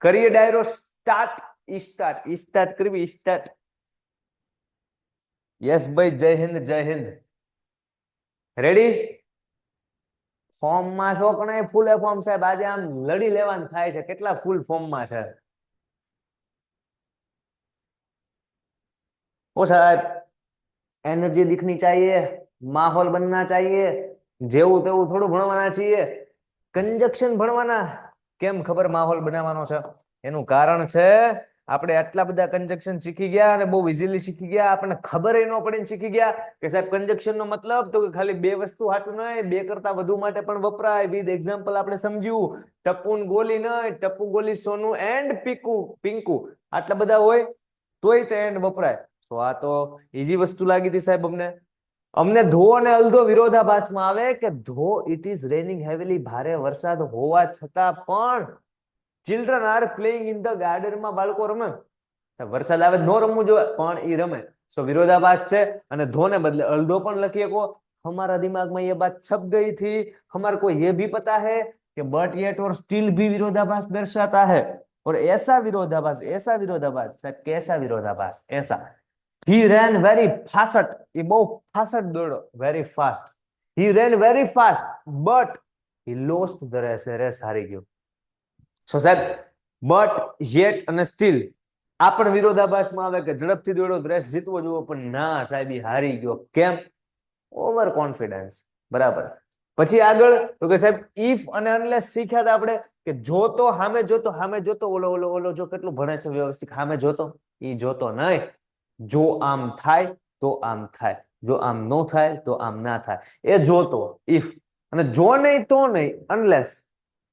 કરીએ ડાયરો start. Start કરવી સ્ટાર્ટ. યસ ભાઈ, જય હિન્દ જય હિન્દ. રેડી? ફોર્મમાં છો કે નહીં? ફૂલ ફોર્મ સાહેબ. આજે આમ લડી લેવાનું થાય છે. કેટલા ફૂલ ફોર્મમાં છે ओ साहब? एनर्जी दिखनी चाहिए, माहौल बनना चाहिए. જેવું તેવું થોડું ભણવાના છીએ. કંજક્શન ભણવાના. કેમ ખબર માહોલ બનાવવાનો છે? એનું કારણ છે આપણે આટલા બધા કંજક્શન શીખી ગયા અને બહુ ઇઝીલી શીખી ગયા. આપણને ખબર ન પડીને શીખી ગયા કે સાહેબ કંજક્શન નો મતલબ તો કે ખાલી બે વસ્તુ હાટું નહીં, બે કરતા વધુ માટે પણ વપરાય. વિથ એક્ઝામ્પલ આપણે સમજ્યું. ટપુ ગોલી નહીં, ટપુ ગોલી સોનું એન્ડ પીકુ પિંકુ આટલા બધા હોય તોય તે એન્ડ વપરાય. તો આ તો ઈઝી વસ્તુ લાગી હતી સાહેબ અમને. અમને ધો અને અલધો વિરોધાભાસમાં આવે કે ધો ઇટ ઇઝ રેનિંગ હેવીલી, ભારે વરસાદ હોવા છતાં પણ children are playing in the garden માં બાળકો રમે. વરસાદ આવે ન રમવું જોઈએ પણ ઈ રમે. સો વિરોધાભાસ છે અને ધો ને બદલે અલધો પણ લખી શકો. हमारा दिमाग में ये बात छप गई थी. हमारे को ये भी पता है कि बट येट और स्टिल भी विरोधाभास दर्शाता है. और ऐसा विरोधाभास साहब कैसा विरोधाभास? ऐसा he ran very fast. એ બહુ ફાસ્ટ દોડ્યો. very fast. he ran very fast but he lost the race. Race હારી ગયો. સો સાહેબ but yet અને still આ પણ વિરોધાભાસમાં આવે કે ઝડપથી દોડ્યો રેસ જીતવો જોઈએ પણ ના સાહેબ એ હારી ગયો. કેમ? Over confidence. બરાબર. પછી આગળ તો કે સાહેબ ઇફ અને અનલેસ શીખ્યા હતા આપણે કે જોતો સામે જોતો ઓલો ઓલો ઓલો જો કેટલું ભણે છે વ્યવસ્થિત. સામે જોતો ઈ જોતો નહીં. જો આમ થાય તો આમ થાય, જો આમ ન થાય તો આમ ના થાય. એ જોતો ઇફ. અને જો નહીં તો નહીં અનલેસ.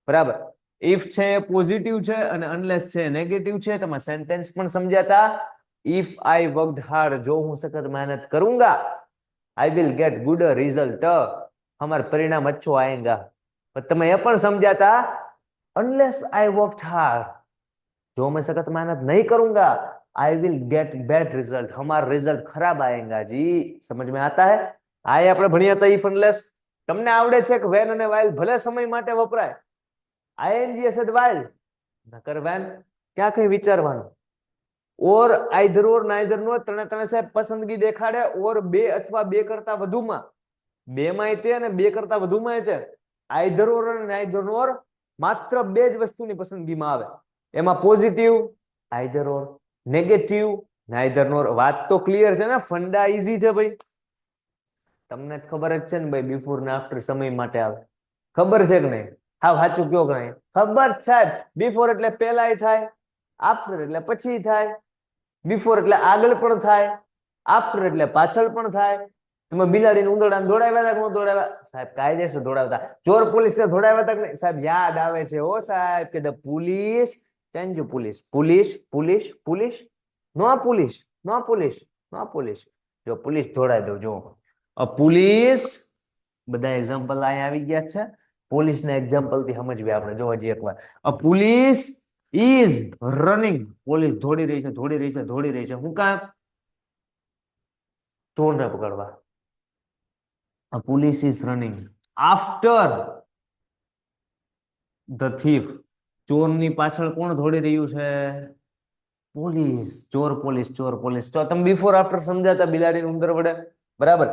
બરાબર. ઇફ છે પોઝિટિવ છે અને અનલેસ છે નેગેટિવ છે. તમે સેન્ટેન્સ પણ સમજ્યા. ઇફ આઈ વર્કડ હાર્ડ, જો હું સખત મહેનત કरूंगा, I will get good result, हमारा परिणाम अच्छो आएगा. તમે એ પણ સમજ્યા. अनलेस आई वर्कड हार्ड, जो मैं सख्त मेहनत नहीं करूंगा, आई विल गेट बैड रिजल्ट, हमारा रिजल्ट खराब आएगा. जी समझ में आता है? આ આપણે ભણ્યા હતા ઇફ અનલેસ. તમને આવડે છે કે વેન અને વાઇલ ભલે સમય માટે વપરાય. આઈએનજી એસેડ વાઇલ નકર વેન ક્યાં કઈ વિચારવાનું. ઓર આઈધર ઓર નાઈધર નો ત્રણે ત્રણે સાહેબ પસંદગી દેખાડે. ઓર બે અથવા બે કરતા વધુમાં, બે માં તે અને બે કરતા વધુમાં તે. આઈધર ઓર અને નાઈધર ઓર માત્ર બે જ વસ્તુની પસંદગીમાં આવે. એમાં positive either or, negative neither or. વાત તો ક્લિયર છે ને? ફંડા ઈઝી છે ભાઈ. તમને ખબર જ છે ને ભાઈ બિફોર ને આફ્ટર સમય માટે આવે. ખબર છે કે નહીં? હા સાચું કયો કે નહીં? ખબર સાહેબ. બિફોર એટલે પહેલાય થાય, આફ્ટર એટલે પછી થાય. બિફોર એટલે આગળ પણ થાય, આફ્ટર એટલે પાછળ પણ થાય. તમે બિલાડીને ઉંદરડાને દોડાવ્યા હતા કે ન દોડાવ્યા? સાહેબ કાયદેસર દોડાવતા. ચોર પોલીસને દોડાવ્યા હતા કે નહીં? સાહેબ યાદ આવે છે ઓ સાહેબ કે the police change police. Police police police નો પોલીસ નો પોલીસ નો પોલીસ. જો પોલીસ દોડાવી દો. જો પોલીસ. બધા એક્ઝામ્પલ અહીંયા આવી ગયા છે. પોલીસના એક્ઝામ્પલ થી સમજવી આપણે. જો હજી એકવાર. Police is running. પોલીસ દોડી રહી છે દોડી રહી છે દોડી રહી છે. હું કામ? ચોરને પકડવા. Police is running after the thief. ચોરની પાછળ કોણ દોડી રહ્યું છે? પોલીસ. ચોર પોલીસ ચોર પોલીસ. તો તમે બિફોર આફ્ટર સમજાતા બિલાડીને ઉંદર વડે. બરાબર.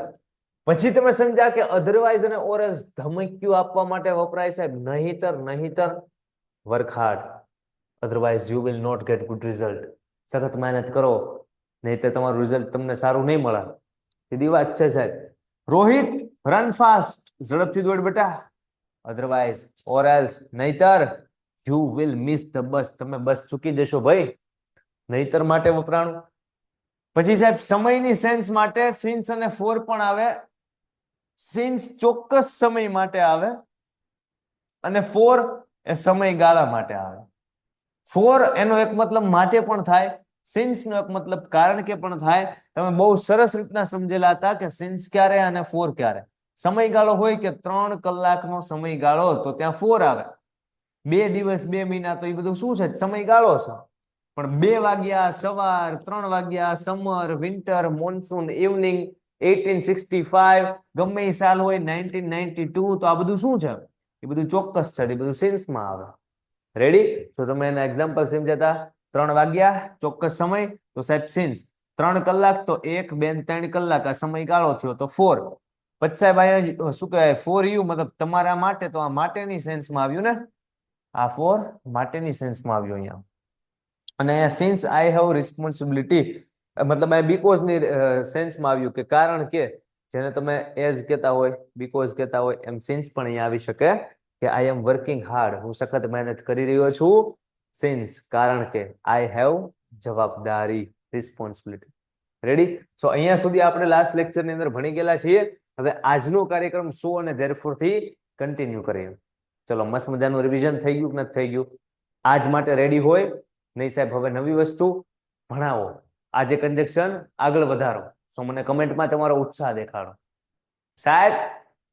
પછી તમે સમજ્યા કે અધરવાઇઝ અને ઓરસ ધમકીઓ આપવા માટે વપરાય સાહેબ. નહીતર નહીતર work hard, otherwise you will not get good result. સખત મહેનત કરો નહીતર તમારું રિઝલ્ટ તમને સારું નહીં મળે. સીધી વાત છે સાહેબ. રોહિત રન ફાસ્ટ, ઝડપથી દોડ બેટા. otherwise or else નહીતર you will miss the bus, તમે બસ ચૂકી જશો ભાઈ. નહીતર માટે વપરાણું. પછી સાહેબ સમયની સેન્સ માટે સિન્સ અને ફોર પણ આવે. સિન્સ ચોક્કસ સમય માટે આવે અને ફોર એ સમયગાળા માટે આવે. ફોર એનો એક મતલબ માટે પણ થાય, સિન્સ નો એક મતલબ કારણ કે પણ થાય. તમે બહુ સરસ રીતના સમજેલા હતા કે સિન્સ ક્યારે અને ફોર ક્યારે. સમયગાળો હોય કે 3 કલાકનો સમયગાળો તો ત્યાં ફોર આવે. 2 દિવસ 2 મહિના તો એ બધું શું છે? સમયગાળો છે. પણ 2 વાગ્યા સવાર, 3 વાગ્યા સમર, વિન્ટર, મોન્સૂન, ઇવનિંગ, 1865 ગમે એ સાલ હોય, 1992 તો આ બધું શું છે? એ બધું ચોક્કસ છે. એ બધું સેન્સમાં આવે. રેડી? તો તમે એના એક્ઝામ્પલ સમજાતા 3 વાગ્યા ચોક્કસ સમય તો સાહેબ સિન્સ 3 કલાક તો 1 2 3 કલાક આ સમયગાળો થયો તો 4 પછી સાહેબ અહીંયા શું કહેવાય ફોર યુ મતલબ તમારા માટે તો આ માટેની સેન્સમાં આવ્યું ને આ ફોર માટેની સેન્સમાં આવ્યું અહીંયા અને અહીંયા સિન્સ આઈ હેવ રિસ્પોન્સિબિલિટી મતલબ આ બીકોઝ ની સેન્સમાં આવ્યું કે કારણ કે જેને તમે એઝ કહેતા હોય બીકોઝ કહેતા હોય એમ સિન્સ પણ અહીંયા આવી શકે કે આઈ એમ વર્કિંગ હાર્ડ હું સખત મહેનત કરી રહ્યો છું સિન્સ કારણ કે આઈ હેવ જવાબદારી રિસ્પોન્સિબિલિટી રેડી સો અહીંયા સુધી આપણે લાસ્ટ લેક્ચર ની અંદર ભણી ગયેલા છીએ હવે આજનો કાર્યક્રમ સો અને ધેરફોર થી કન્ટિન્યુ કરીએ ચલો મસ્ત મજાનું રિવિઝન થઈ ગયું કે નથી થઈ ગયું આજ માટે રેડી હોય નહીં સાહેબ હવે નવી વસ્તુ ભણાવો આજે કન્જેક્શન આગળ વધારો સો મને કમેન્ટમાં તમારો ઉત્સાહ દેખાડો સાહેબ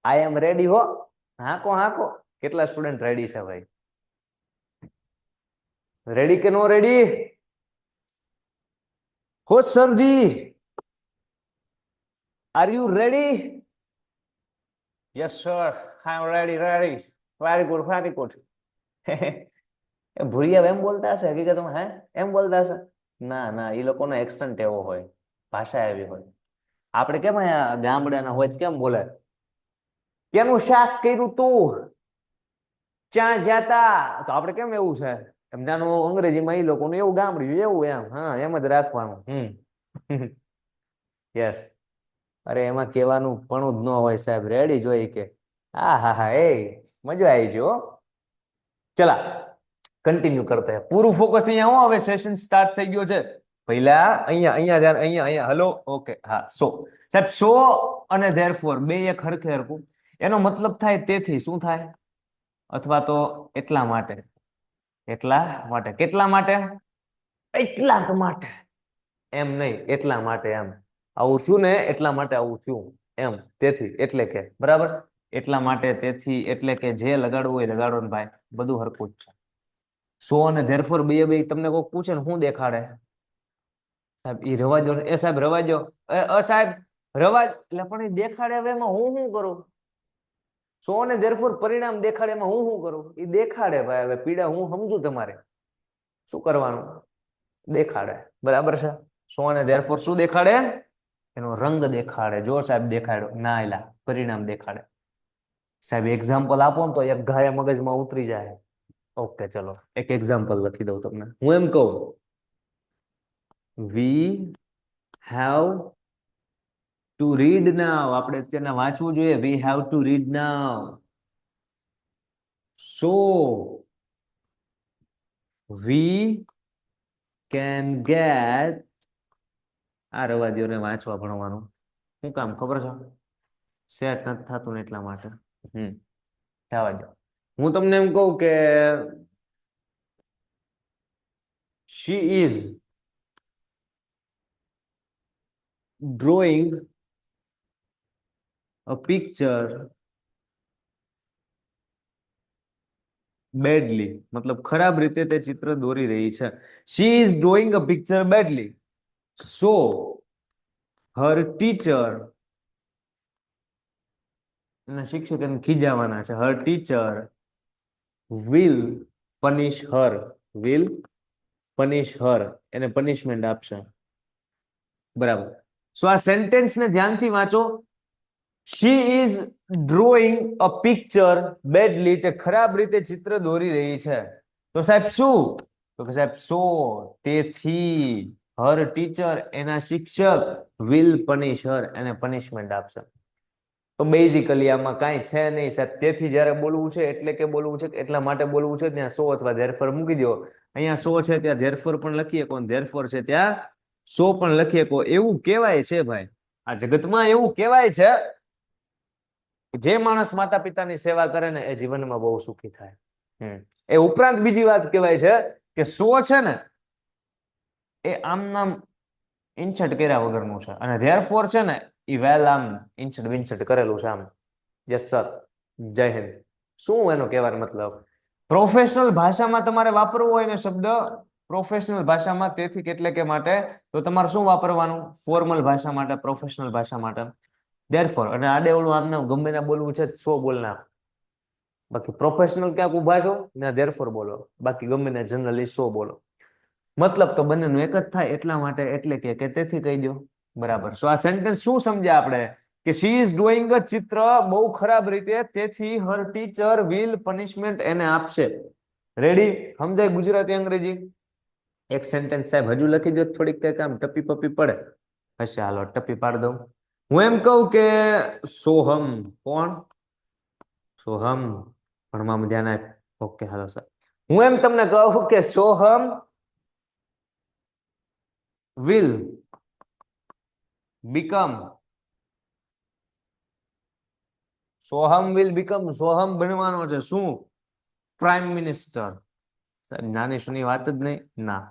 આઈ એમ રેડી હો હાકો હાકો કેટલા સ્ટુડન્ટ રેડી છે ભાઈ રેડી કે નો રેડી હો સરજી are you ready yes sir I am ready ready very good એ ભૂરિયા એમ બોલતા હશે હકીકતમાં હે એમ બોલતા હશે ના ના એ લોકોનો એક્સન્ટ એવો હોય ભાષા એવી હોય આપણે કેમ અહીંયા ગામડાના હોય કેમ બોલે કેનું શાક કર્યું તું ક્યાં જાતા તો આપણે કેમ એવું છે એમ નાનું અંગ્રેજીમાં એ લોકોનું એવું ગામડ્યું એવું એમ હા એમ જ રાખવાનું યસ અરે એમાં કહેવાનું પણ જ ન હોય સાહેબ રેડી જોઈ કે હા હા હા એ મજા આવી જો ચલા કન્ટિન્યુ કરતા હે પૂરું ફોકસ અહીંયા હું હવે સેશન સ્ટાર્ટ થઈ ગયો છે પહેલા અહીંયા અહીંયા ધ્યાન અહીંયા હલો ઓકે હા સો સાહેબ સો અને ધેરફોર બે એક હરખે હરખું એનો મતલબ થાય તેથી શું થાય અથવા તો એટલા માટે કેટલા માટે એટલા માટે એમ નહીં એટલા માટે એમ આવું થયું ને એટલા માટે આવું થયું એમ તેથી એટલે કે બરાબર એટલા માટે તેથી એટલે કે જે લગાડવું હોય લગાડો ને ભાઈ બધું હરખું જ છે સો અને ધેરફોર બે બે તમને કોઈક પૂછે ને શું દેખાડે સાહેબ એ રવા દો એ સાહેબ રવા દો સાહેબ રવા એટલે પણ એ દેખાડે હવે એમાં હું શું કરું સો અને ધેરફોર પરિણામ દેખાડે એમાં હું શું કરું એ દેખાડે ભાઈ હવે પીડા હું સમજુ તમારે શું કરવાનું દેખાડે બરાબર છે સો અને ધેરફોર શું દેખાડે એનો રંગ દેખાડે જો સાહેબ દેખાડ્યો ના એલા પરિણામ દેખાડે સાહેબ એક્ઝામ્પલ આપો ને તો એક ઘાય મગજમાં ઉતરી જાય ઓકે ચલો એક એક્ઝામ્પલ લખી દઉં તમને હું એમ કહું વી હેવ ટુ રીડ નાઉ આપણે અત્યારે વાંચવું જોઈએ we have to read now so we can get આ રવા દો ને વાંચવા ભણવાનું શું કામ ખબર છે સેટ નથી થતું ને એટલા માટે જવા દો હું તમને એમ કહું કે she is drawing a picture badly मतलब खराब रीते ते चित्र દોરી રહી છે she is drawing a picture badly so her teacher અને શિક્ષક એને ખીજાવાના છે her teacher will punish her એને પનિશમેન્ટ આપશે બરાબર સો આ સેન્ટેન્સ ને ધ્યાનથી વાંચો she is drawing a picture badly તે ખરાબ રીતે ચિત્ર દોરી રહી છે તો સાહેબ શું તો કે સાહેબ સો તેથી her teacher એના શિક્ષક will punish her એને પનિશમેન્ટ આપશે તો બેઝિકલી આમાં કાંઈ છે નહીં સાહેબ તેથી જ્યારે બોલવું છે એટલે કે બોલવું છે એટલા માટે બોલવું છે ત્યાં સો અથવા ધેરફોર મૂકી દો અહીંયા સો છે ત્યાં ધેરફોર પણ લખીએ કોણ ધેરફોર છે ત્યાં સો પણ લખીએ કો એવું કહેવાય છે ભાઈ આ જગતમાં એવું કહેવાય છે જે માણસ માતા પિતાની સેવા કરે ને એ જીવનમાં બહુ સુખી થાય એ ઉપરાંત બીજી વાત કહેવાય છે કે સો છે ને એ આમ નામ ઇન્સર્ટ કર્યા વગરનું છે અને ધેરફોર છે ને એ વેલ આમ ઇન્સર્ટ વિન્સર્ટ કરેલું છે આમ યસ સર જય હિન્દ શું એનો કહેવાનો મતલબ પ્રોફેશનલ ભાષામાં તમારે વાપરવો હોય ને શબ્દ પ્રોફેશનલ ભાષામાં તેથી એટલે કે માટે તો તમારે શું વાપરવાનું ફોર્મલ ભાષા માટે પ્રોફેશનલ ભાષા માટે ધેરફોર અને આડે ઓળું આમને ગમે ના બોલવું છે સો બોલના બાકી પ્રોફેશનલ ક્યાંક ઉભા છો ને ધેરફોર બોલો, બાકી ગમે ને જનરલી સો બોલો. મતલબ તો બંનેનું એક જ થાય એટલા માટે, એટલે કે તેથી કહી દો. બરાબર. સો આ સેન્ટેન્સ શું સમજ્યા આપણે? કે શી ઇઝ ડુઈંગ અ ચિત્ર બહુ ખરાબ રીતે, તેથી હર ટીચર વિલ પનિશમેન્ટ એને આપશે. રેડી? સમજાય ગુજરાતી અંગ્રેજી? એક સેન્ટેન્સ સાહેબ હજુ લખી દો, થોડીક કંઈક આમ ટપી પપી પડે હશે. હાલો ટપી પાડ દઉં. હું એમ કહું કે સોહમ. કોણ? સોહમ. ભણવામાં ધ્યાન આપ. Okay hello sir. હું એમ તમને કહું કે Soham will become, Soham will become, Soham બનવાનો છે શું? Prime minister. નાની સુની વાત જ નહીં ના.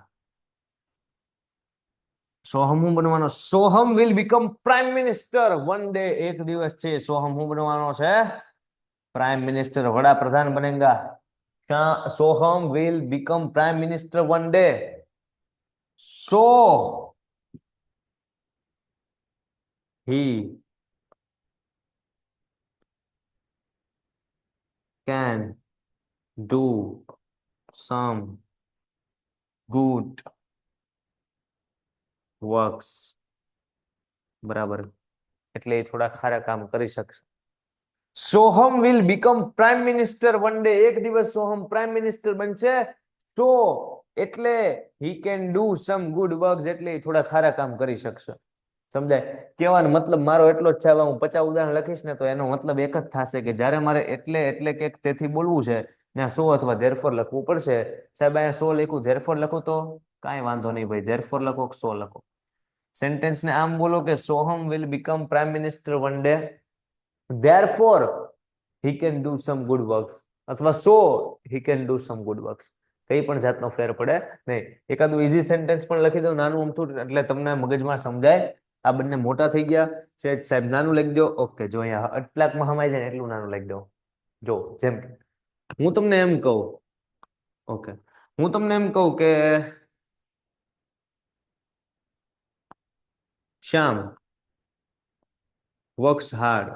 સોહમ હું બનવાનો? Soham will become prime minister one day. એક દિવસ છે સોહમ હું બનવાનો છે? પ્રાઇમ મિનિસ્ટર, વડાપ્રધાન Banega. Soham will become prime minister one day. So he can do some good works. બરાબર. એટલે એ થોડા ખારા કામ કરી શકશે. Soham will become prime minister one day. એક દિવસ સોહમ પ્રાઇમ મિનિસ્ટર બનશે. તો એટલે he can do some good works, એટલે એ થોડા ખારા કામ કરી શકશે. સમજાય? કહેવાનો મતલબ મારો એટલો જ છે. હું 50 ઉદાહરણ લખીશ ને તો એનો મતલબ એક જ થશે કે જ્યારે મારે એટલે કે તેથી બોલવું છે ત્યાં સો અથવા ધેરફોર લખવું પડશે. સાહેબ અહીંયા સો લખું, ધેરફોર લખું તો કાંઈ વાંધો નહીં ભાઈ, ધેરફોર લખો કે સો લખો. સેન્ટેન્સ ને આમ બોલો કે Soham will become prime minister one day, therefore he can do some good works, અથવા so he can do some good works. કઈ પણ જાતનો ફેર પડે નહીં. એકાદું ઈઝી સેન્ટેન્સ પણ લખી દઉં નાનું અમથું, એટલે તમને મગજમાં સમજાય. આ બંને મોટા થઈ ગયા છે સાહેબ, નાનું લખી દો. ઓકે, જો અહીંયા આટલાકમાં સમાઈ જાય ને એટલું નાનું લખી દો. જો જેમ કે હું તમને એમ કહું, ઓકે, હું તમને એમ કહું કે Shyam works hard.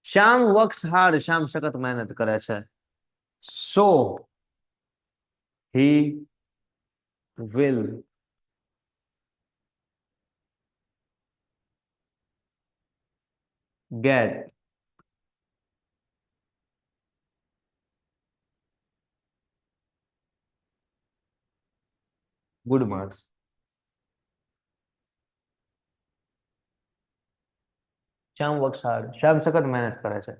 Shyam works hard, Shyam સખત મહેનત કરે છે. So he will get good marks. Shyam works hard, Shyam સખત મહેનત કરે છે.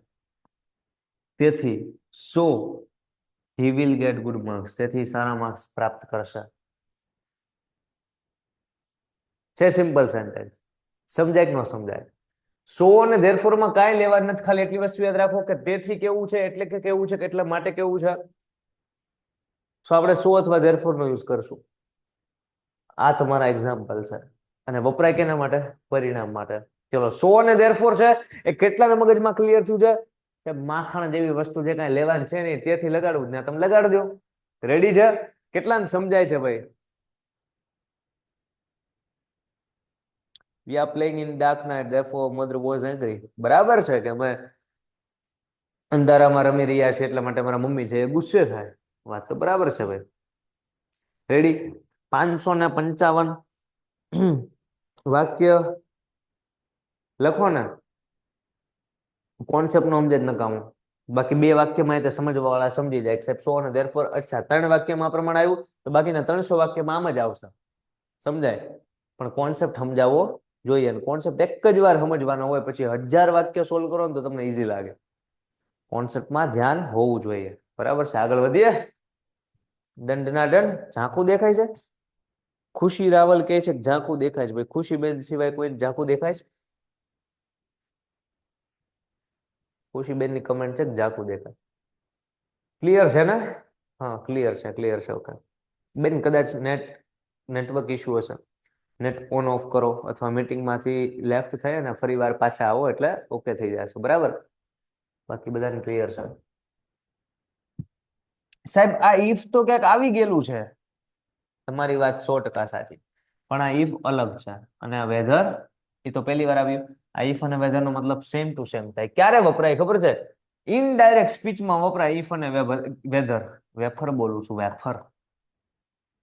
તેથી સો he will get good marks, તેથી સારા માર્ક્સ પ્રાપ્ત કરશે. છે સિમ્પલ સેન્ટેન્સ. સમજાય કે ન સમજાય? સો અને ધેરફોર માં કાંઈ લેવા નથી, ખાલી એટલી વસ્તુ યાદ રાખો કે તેથી કેવું છે, એટલે કે કેવું છે, કે એટલા માટે કેવું છે. સો આપણે સો અથવા ધેરફોર નો યુઝ કરશું. આ તમારા એક્ઝામ્પલ છે અને વપરાય કેના માટે? પરિણામ માટે. ચલો, સો અને ધેરફોર છે એ કેટલાના મગજમાં ક્લિયર થયું છે કે માખણ જેવી વસ્તુ જે કાંઈ લેવાની છે નહીં તેથી લગાડવું ને તમે લગાડી દો. રેડી છે? કેટલાને સમજાય છે ભાઈ? We are playing in dark night, therefore mother was angry. બરાબર છે કે અમે અંધારામાં રમી રહ્યા છે એટલા માટે મારા મમ્મી છે એ ગુસ્સે થાય. વાત તો બરાબર છે ભાઈ. રેડી? 555 વાક્ય લખો ને. કોન્સેપ્ટ નો સમજે જ નકામું. બાકી બે વાક્યમાં સમજવા વાળા સમજી જાય. એક્સેપ્ટ સો અને ધેરફોર. અચ્છા, 3 વાક્યમાં આ પ્રમાણે આવ્યું તો બાકીના 300 વાક્યમાં આમ જ આવશે. સમજાય? પણ કોન્સેપ્ટ સમજાવવો જોઈએ. કોન્સેપ્ટ એક જ વાર સમજવાનો હોય, પછી 1000 વાક્ય સોલ્વ કરો ને તો તમને ઈઝી લાગે. કોન્સેપ્ટમાં ધ્યાન હોવું જોઈએ. બરાબર છે? આગળ વધીએ. દંડના દંડ. ઝાંખું દેખાય છે? ખુશી રાવલ કહે છે કે ઝાંખું દેખાય છે. ભાઈ ખુશી બેન સિવાય કોઈ ઝાંખું દેખાય છે? ખુશી બેન ની કમેન્ટ છે કે ઝાંખું દેખાય. ક્લિયર છે ને? હા, ક્લિયર છે, ક્લિયર છે. ઓકે બેન, કદાચ નેટવર્ક ઇશ્યુ હશે. નેટ ઓન ઓફ કરો અથવા મીટિંગમાંથી લેફ્ટ થાય ને ફરી વાર પાછા આવો એટલે ઓકે થઈ જશે. બરાબર? બાકી બધાને ક્લિયર છે? સાહેબ આ ઇફ તો ક્યાંક આવી ગયેલું છે. તમારી વાત 100% સાચી, પણ આ ઇફ અલગ છે અને આ વેધર એ તો પહેલી વાર આવ્યું. આ ઇફ અને વેધર નો મતલબ સેમ ટુ સેમ થાય. ક્યારે વપરાય ખબર છે? ઇનડાયરેક્ટ સ્પીચમાં વપરાય ઇફ અને વેધર. વેફર બોલું છું, વેફર.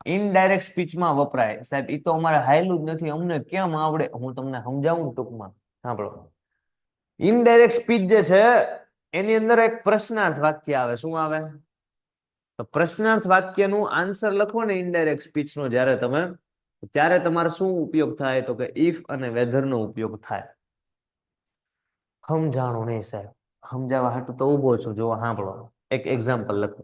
ઇનડાયરેક્ટ સ્પીચમાં વપરાય. સાહેબ એ તો અમારે હાયલું જ નથી, અમને કેમ આવડે? હું તમને સમજાવું ટૂંકમાં, સાંભળો. ઇનડાયરેક્ટ સ્પીચ જે છે એની અંદર એક પ્રશ્નાર્થ વાક્ય આવે. શું આવે? તો પ્રશ્નાર્થ વાક્યનું આન્સર લખો ને ઇનડાયરેક્ટ સ્પીચનો જ્યારે તમે, ત્યારે તમારે શું ઉપયોગ થાય? તો કે ઇફ અને વેધર નો ઉપયોગ થાય. સમજાણું નહીં સાહેબ, સમજાવવા હાટુ તો ઉભો છું. જો સાંભળો, એક એક્ઝામ્પલ લખો.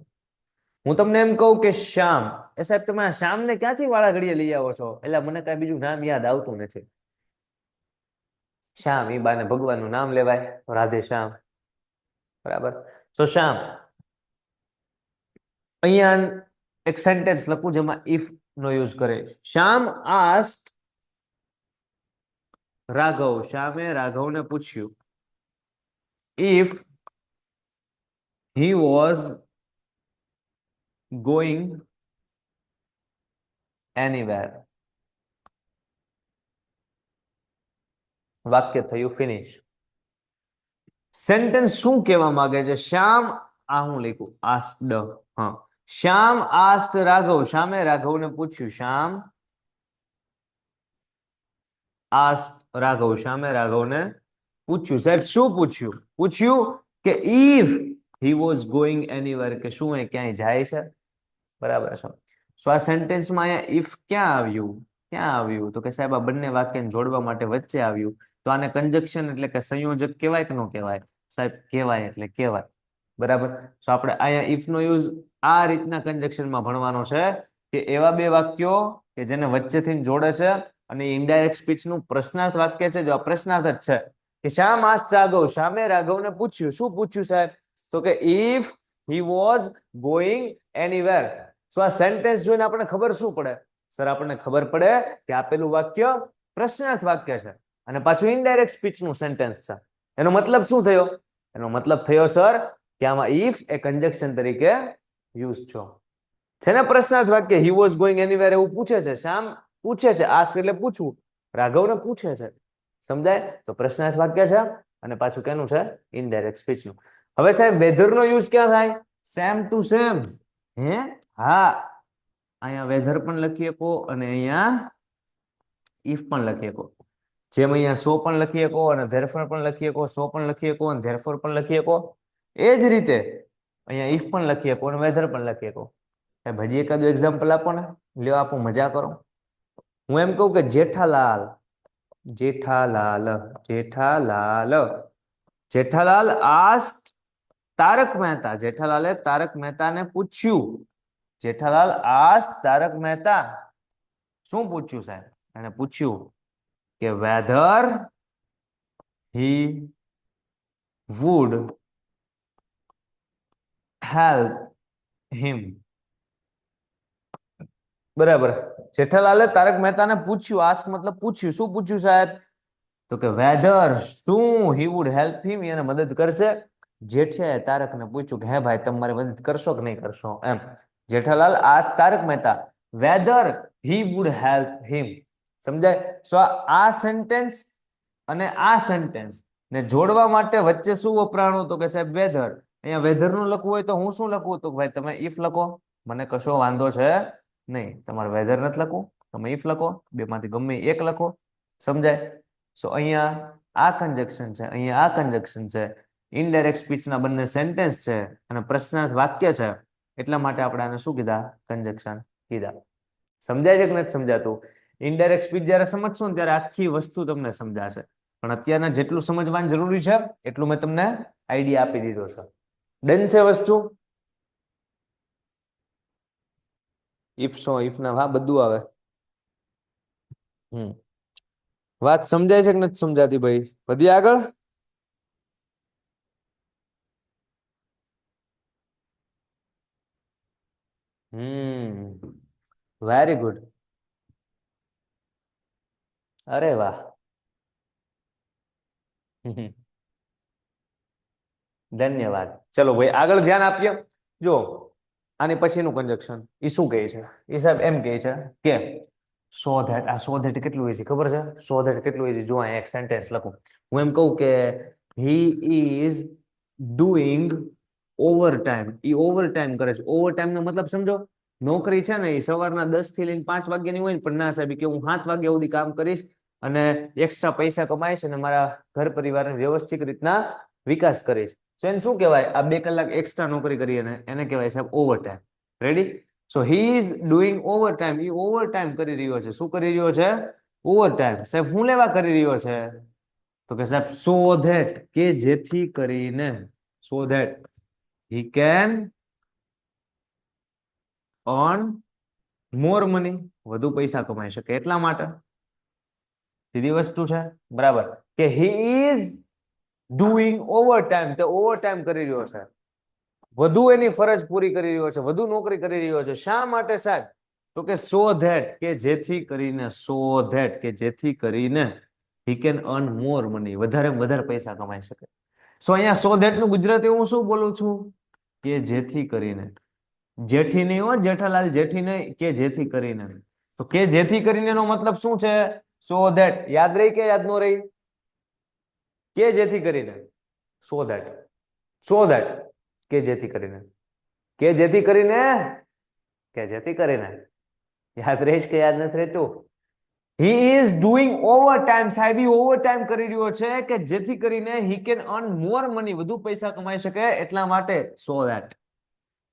હું તમને એમ કહું કે શ્યામ. એ સાહેબ તમે આ શ્યામને ક્યાંથી વાળા ઘડીએ લઈ આવો છો? એટલે મને કઈ બીજું નામ યાદ આવતું નથી. શ્યામ, ઈ બાને ભગવાનનું નામ લેવાય, રાધે શ્યામ, બરાબર. તો શ્યામ, અહીંયા એક સેન્ટેન્સ લખું જેમાં ઇફ નો યુઝ કરે. શ્યામ આસ્ક્ડ રાઘવ. શ્યામે રાઘવને પૂછ્યું if he was going anywhere. વાક્ય થયું ફિનિશ. સેન્ટેન્સ શું કહેવા માંગે છે? શ્યામ, આ હું લખ્યું આસ્ક્ડ. હા, શ્યામ આસ્ક્ડ રાઘવ. શ્યામે રાઘવને પૂછ્યું. શ્યામ આસ્ક્ડ રાઘવ. શ્યામે રાઘવને પૂછ્યું. સાહેબ શું પૂછ્યું? પૂછ્યું કે if he was going anywhere, કે શું એ ક્યાંય જાય છે? બરાબર છે. સો આ સેન્ટેન્સમાં અહીંયા ઇફ ક્યાં આવ્યું? ક્યાં આવ્યું? તો કે સાહેબ આ બંને વાક્યને જોડવા માટે વચ્ચે આવ્યું. તો આને કંજક્શન એટલે કે સંયોજક કહેવાય કે ન કહેવાય? સાહેબ કહેવાય, એટલે કહેવાય. બરાબર. તો આપણે અહીંયા ઇફ નો યુઝ આ રીતના કંજક્શનમાં ભણવાનો છે કે એવા બે વાક્યો કે જેને વચ્ચેથી જોડે છે, અને ઇનડાયરેક્ટ સ્પીચ નું પ્રશ્નાર્થ વાક્ય છે. જો આ પ્રશ્નાર્થ જ છે કે શ્યામ આસ્ક્ડ રાઘવ. શ્યામે રાઘવને પૂછ્યું. શું પૂછ્યું સાહેબ? તો કે if he was going anywhere. તો આ સેન્ટેન્સ જોઈને આપણને ખબર શું પડે? સર આપણને ખબર પડે કે આપેલું વાક્ય પ્રશ્નાર્થ વાક્ય છે અને પાછું ઇનડાયરેક્ટ સ્પીચ નું સેન્ટેન્સ છે. એનો મતલબ શું થયો? એનો મતલબ થયો સર કે આમાં ઇફ એ કંજક્શન તરીકે યુઝ છે ને. પ્રશ્નાર્થ વાક્ય he was going anywhere એવું પૂછે છે. શ્યામ પૂછે છે, આસ્ક એટલે પૂછવું, રાઘવને પૂછે છે. સમજાય? તો પ્રશ્નાર્થ વાક્ય છે અને પાછું કેનું છે? ઇનડાયરેક્ટ સ્પીચ નું. હવે સાહેબ વેધર નો યુઝ ક્યાં થાય? Same to same. હે? હા, અહીંયા વેધર પણ લખી શકો અને અહીંયા ઇફ પણ લખી શકો. જેમ અહીંયા સો પણ લખી શકો અને ધેરફોર પણ લખી શકો, સો પણ લખી શકો અને ધેરફોર પણ લખી શકો. એ જ રીતે અહીંયા ઇફ પણ લખી શકો અને વેધર પણ લખી શકો. હજી એકાદું એક્ઝામ્પલ આપો ને. લ્યો આપો, મજા કરો. હું એમ કહું કે જેઠાલાલ. જેઠાલાલ, જેઠાલાલ, જેઠાલાલ આસ્ક્ડ તારક મહેતા. જેઠાલાલે તારક મહેતાને પૂછ્યું. જેઠાલાલ આસ્ક્ડ તારક મહેતા. શું પૂછ્યું સાહેબ? એને પૂછ્યું કે whether he would help him. બરાબર. જેઠાલાલે તારક મહેતાને પૂછ્યું. આસ્ક મતલબ પૂછ્યું. શું પૂછ્યું સાહેબ? તો કે વેધર, શું he would help him, એને મદદ કરશે. જેઠે તારકને પૂછ્યું કે હે ભાઈ તમે મારી મદદ કરશો કે નહીં કરશો એમ. Jethalal ask Tarak Mehta whether he would help him. સમજાય? સો આ સેન્ટેન્સ અને આ સેન્ટેન્સ ને જોડવા માટે વચ્ચે શું વપરાણું? તો કે સાહેબ વેધર. અહીંયા વેધર નું લખવું હોય તો હું શું લખું? તો ભાઈ તમે ઇફ લખો, મને કશો વાંધો છે નહીં. તમારે વેધર નથી લખવું, તમે ઇફ લખો, બે માંથી ગમે એક લખો. સમજાય? સો અહીંયા આ કંજક્શન છે, અહીંયા આ કંજક્શન છે. ઇનડાયરેક્ટ સ્પીચના બંને સેન્ટેન્સ છે અને પ્રશ્નાર્થ વાક્ય છે. એટલા માટે આપણે આને શું કીધા? કંજક્શન કીધા. સમજાય છે કે નથી સમજાતું? ઇનડાયરેક્ટ સ્પીચ જ્યારે સમજશું ને ત્યારે આખી વસ્તુ તમને સમજાશે. પણ અત્યારના જેટલું સમજવાનું જરૂરી છે એટલું મેં તમને આઈડિયા આપી દીધો છે. ડન છે વસ્તુ? ઇફ સો ઇફ ના હા બધું આવે. વાત સમજાય છે કે નથી સમજાતી ભાઈ? વધી આગળ. Very good. અરે વાહ. ધન્યવાદ. ચલો ભાઈ આગળ ધ્યાન આપીએ. જો આની પછીનું કંજક્શન એ શું કહે છે? એ સાહેબ એમ કહે છે કે સો ધેટ. આ સો ધેટ કેટલું ઈઝી ખબર છે? સો ધેટ કેટલું ઈઝી. જો એક સેન્ટેન્સ લખું. હું એમ કહું કે he is doing overtime, A overtime કરે છે. ઓવરટાઈમ નો મતલબ સમજો, નોકરી છે ને એ સવારના 10 થી લઈને 5 વાગ્યાની હોય ને, પણ ના સાહેબ કે હું 7 વાગ્યા સુધી કામ કરીશ અને એક્સ્ટ્રા પૈસા કમાઈશ અને મારા ઘર પરિવારને વ્યવસ્થિત રીતના વિકાસ કરીશ. તો એને શું કહેવાય? આ 2 કલાક એક્સ્ટ્રા નોકરી કરી એને કહેવાય સાહેબ overtime. Ready? So he is doing overtime, A overtime કરી રહ્યો છે. શું કરી રહ્યો છે? ઓવરટાઈમ. સાહેબ હું લેવા કરી રહ્યો છે? તો કે સાહેબ સો ધેટ, કે જેથી કરીને, so that he can earn more money, વધુ પૈસા કમાઈ શકે એટલા માટે. સીધી વસ્તુ છે, બરાબર. કે he is doing overtime, તે ઓવરટાઈમ કરી રહ્યો છે, વધુ એની ફરજ પૂરી કરી રહ્યો છે, વધુ નોકરી કરી રહ્યો છે. શા માટે સાહેબ? તો કે સો ધેટ, કે જેથી કરીને, સો ધેટ કે જેથી કરીને he can earn more money, વધારે પૈસા કમાઈ શકે. સો અહીંયા સો ધેટ નું ગુજરાતી હું શું બોલું છું? કે જેથી કરીને. જેઠી નહીં હો જેઠાલાલ, જેઠી નહીં, કે જેથી કરીને. તો કે જેથી કરીને નો મતલબ શું છે? So that. યાદ રહી કે યાદ નો રહી? કે જેથી કરીને, સો ધેટ, સો ધેટ કે જેથી કરીને, કે જેથી કરીને, કે જેથી કરીને. યાદ રહીશ કે યાદ નથી રહેતું? he is doing overtime, સાહેબ ઓવરટાઈમ કરી રહ્યો છે કે જેથી કરીને he can earn more money, વધુ પૈસા કમાઈ શકે એટલા માટે. So that.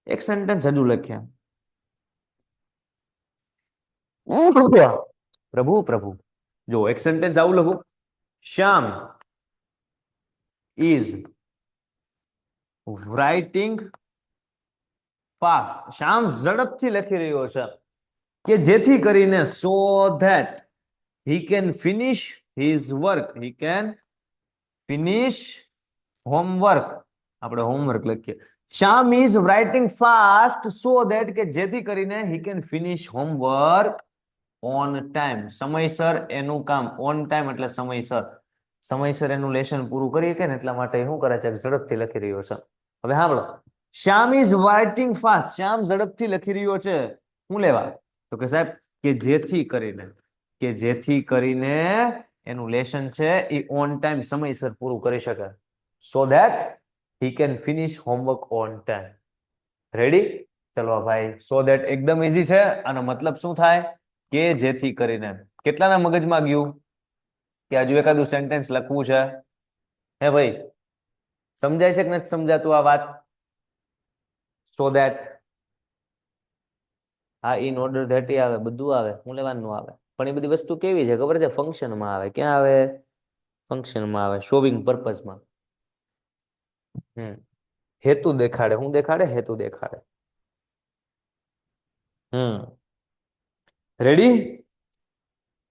એક સેન્ટેન્સ હજુ લખ્યા. પ્રભુ પ્રભુ, જો એક સેન્ટેન્સ આવું લખું, શ્યામ ઇઝ રાઇટિંગ ફાસ્ટ, શ્યામ ઝડપથી લખી રહ્યો છે કે જેથી કરીને, so that he can finish his work, he can finish homework. આપણે હોમવર્ક લખીએ. Shyam is writing fast so that, કે જેથી કરીને he can finish homework on time, સમયસર એનું કામ. ઓન ટાઈમ એટલે સમયસર, સમયસર એનું લેશન પૂરું કરી કે ને એટલા માટે શું કરે છે? ઝડપથી લખી રહ્યો છે. હવે સાંભળો, શ્યામ ઇઝ રાઇટિંગ ફાસ્ટ, શ્યામ ઝડપથી લખી રહ્યો છે. શું લેવા? તો કે સાહેબ કે જેથી કરીને, કે જેથી કરીને એનું લેશન છે એ ઓન ટાઈમ સમયસર પૂરું કરી શકે. So that he can finish homework on time. Ready? ચલો ભાઈ, સો ધેટ એકદમ ઈઝી છે. આનો મતલબ શું થાય? કે જેથી કરીને. કેટલાના મગજમાં ગયું કે હજુ એકાદું સેન્ટેન્સ લખવું છે? હે ભાઈ, સમજાય છે કે નથી સમજાતું આ વાત? સો ધેટ, હા, ઇન ઓર્ડર ધેટ આવે, બધું આવે, હું લેવાનું આવે. પણ એ બધી વસ્તુ કેવી છે ખબર છે? ફંક્શનમાં આવે. ક્યાં આવે? ફંક્શનમાં આવે, શોવિંગ પર્પઝમાં. હેતુ દેખાડે. હું દેખાડે? હેતુ દેખાડે. રેડી?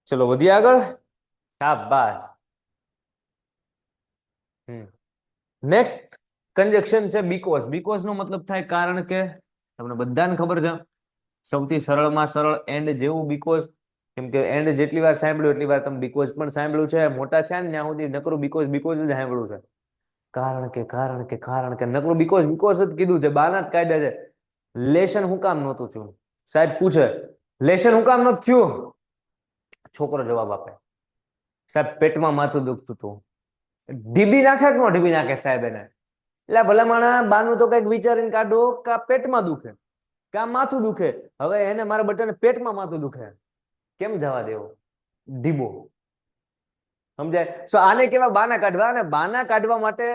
ચલો વધીએ આગળ. શાબાશ. નેક્સ્ટ કંજક્શન છે બીકોઝ. બીકોઝ નો મતલબ થાય કારણ કે. તમને બધાને ખબર છે, સૌથી સરળમાં સરળ એન્ડ જેવું બીકોઝ. કેમ કે એન્ડ જેટલી વાર સાંભળ્યું એટલી વાર તમે બીકોઝ પણ સાંભળ્યું છે. મોટા થયા ને ત્યાં સુધી નકરું બીકોઝ બીકોઝ જ સાંભળ્યું છે. કારણ કે, કારણ કે, કારણ કે, નકરું બીકોઝ બીકોઝ જ કીધું છે. બાના જ કાઢ્યા છે. લેશન હું કામ નહોતું થયું? સાહેબ પૂછે લેશન હું કામ નહોતું થયું? છોકરો જવાબ આપે, સાહેબ પેટમાં માથું દુખતું હતું. ઢીબી નાખે કે નો ઢીબી નાખે સાહેબ એને? એટલે ભલા માણા બાનું તો કઈક વિચારીને કાઢો, કા પેટમાં દુખે કા માથું દુખે. હવે એને મારા બટાને પેટમાં માથું દુખે, કેમ જવા દેવો? ઢીબો. સમજાય? સો આને કેવા બાના કાઢવા? અને બાના કાઢવા માટે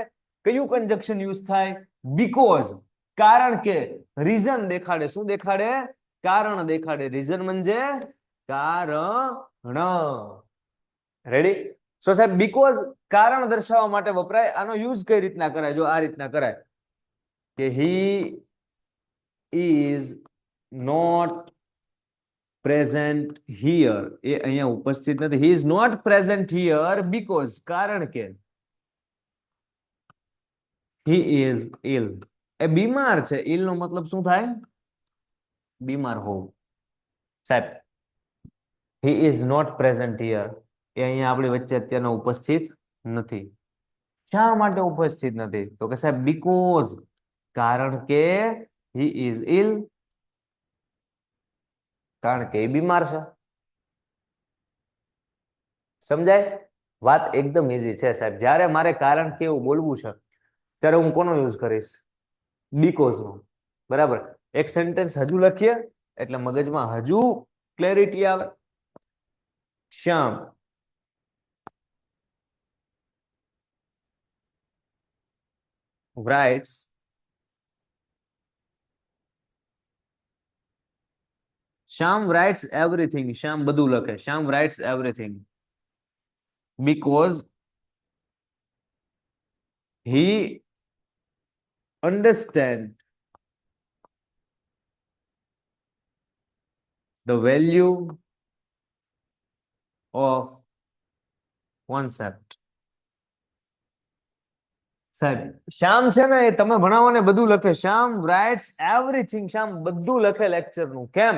કયું કંજક્શન યુઝ થાય? બીકોઝ. કારણ કે, રીઝન દેખાડે. શું દેખાડે? કારણ દેખાડે. રીઝન म्हणजे કારણ. રેડી? સો સાહેબ બીકોઝ કારણ દર્શાવવા માટે વપરાય. આનો યુઝ કઈ રીતના કરાય? જો આ રીતના કરાય કે he is not present here. એ અહીંયા ઉપસ્થિત નથી. he is not present here because, કારણ કે he is ill. એ બીમાર છે. ill નો મતલબ શું થાય? બીમાર હોવું. સાહેબ he is not present here, એ અહીંયા આપણી વચ્ચે અત્યારનો ઉપસ્થિત નથી. શા માટે ઉપસ્થિત નથી? તો કે સાહેબ બીકોઝ, કારણ કે he is ill, કારણ કે એ બીમાર છે. સમજાય? વાત એકદમ ઈઝી છે સાહેબ. જ્યારે મારે કારણ કેવું બોલવું છે ત્યારે હું કોનો યુઝ કરીશ? બીકોઝ નો. બરાબર. એક સેન્ટેન્સ હજુ લખીએ એટલે મગજમાં હજુ ક્લેરિટી આવે. શ્યામ writes શ્યામ writes everything. શ્યામ બધું લખે. શ્યામ writes everything because he understand the value of concept. સાહેબ શ્યામ છે ને એ તમે ભણાવો ને બધું લખે. શ્યામ writes everything. શ્યામ બધું લખે લેક્ચર નું. કેમ?